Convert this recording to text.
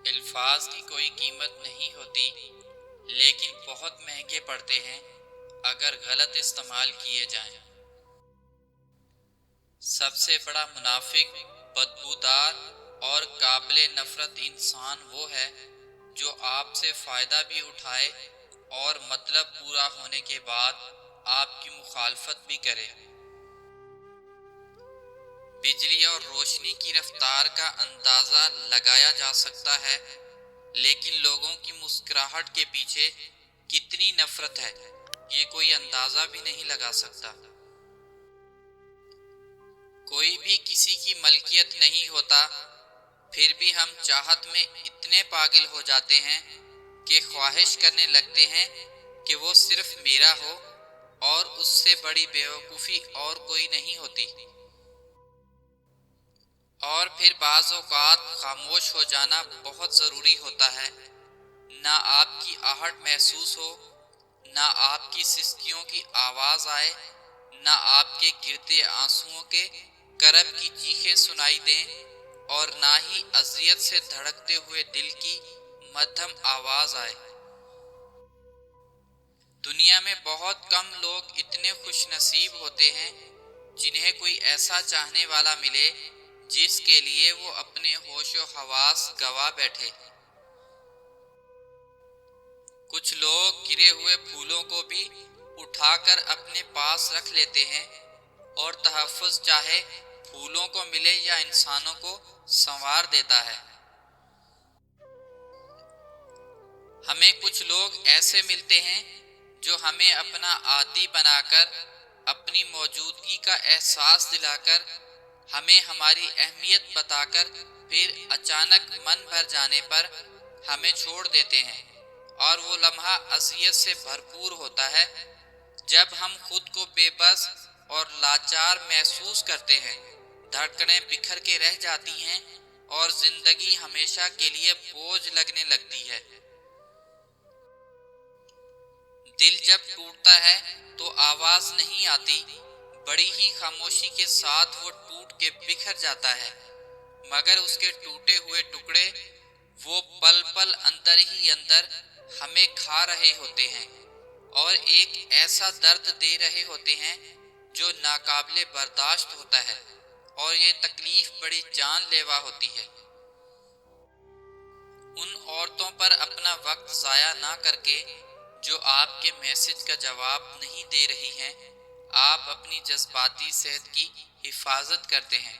الفاظ کی کوئی قیمت نہیں ہوتی، لیکن بہت مہنگے پڑتے ہیں اگر غلط استعمال کیے جائیں۔ سب سے بڑا منافق، بدبودار اور قابل نفرت انسان وہ ہے جو آپ سے فائدہ بھی اٹھائے اور مطلب پورا ہونے کے بعد آپ کی مخالفت بھی کرے۔ بجلی اور روشنی کی رفتار کا اندازہ لگایا جا سکتا ہے، لیکن لوگوں کی مسکراہٹ کے پیچھے کتنی نفرت ہے، یہ کوئی اندازہ بھی نہیں لگا سکتا۔ کوئی بھی کسی کی ملکیت نہیں ہوتا، پھر بھی ہم چاہت میں اتنے پاگل ہو جاتے ہیں کہ خواہش کرنے لگتے ہیں کہ وہ صرف میرا ہو، اور اس سے بڑی بیوقوفی اور کوئی نہیں ہوتی۔ اور پھر بعض اوقات خاموش ہو جانا بہت ضروری ہوتا ہے، نہ آپ کی آہٹ محسوس ہو، نہ آپ کی سسکیوں کی آواز آئے، نہ آپ کے گرتے آنسوؤں کے کرب کی چیخیں سنائی دیں، اور نہ ہی اذیت سے دھڑکتے ہوئے دل کی مدھم آواز آئے۔ دنیا میں بہت کم لوگ اتنے خوش نصیب ہوتے ہیں جنہیں کوئی ایسا چاہنے والا ملے جس کے لیے وہ اپنے ہوش و حواس گوا بیٹھے۔ کچھ لوگ گرے ہوئے پھولوں کو بھی اٹھا کر اپنے پاس رکھ لیتے ہیں، اور تحفظ چاہے پھولوں کو ملے یا انسانوں کو سنوار دیتا ہے۔ ہمیں کچھ لوگ ایسے ملتے ہیں جو ہمیں اپنا عادی بنا کر، اپنی موجودگی کا احساس دلا کر، ہمیں ہماری اہمیت بتا کر، پھر اچانک من بھر جانے پر ہمیں چھوڑ دیتے ہیں، اور وہ لمحہ اذیت سے بھرپور ہوتا ہے جب ہم خود کو بے بس اور لاچار محسوس کرتے ہیں، دھڑکنیں بکھر کے رہ جاتی ہیں، اور زندگی ہمیشہ کے لیے بوجھ لگنے لگتی ہے۔ دل جب ٹوٹتا ہے تو آواز نہیں آتی، بڑی ہی خاموشی کے ساتھ وہ ٹوٹ کے بکھر جاتا ہے، مگر اس کے ٹوٹے ہوئے ٹکڑے وہ پل پل اندر ہی اندر ہمیں کھا رہے ہوتے ہیں، اور ایک ایسا درد دے رہے ہوتے ہیں جو ناقابل برداشت ہوتا ہے، اور یہ تکلیف بڑی جان لیوا ہوتی ہے۔ ان عورتوں پر اپنا وقت ضائع نہ کر کے جو آپ کے میسج کا جواب نہیں دے رہی ہیں، آپ اپنی جذباتی صحت کی حفاظت کرتے ہیں۔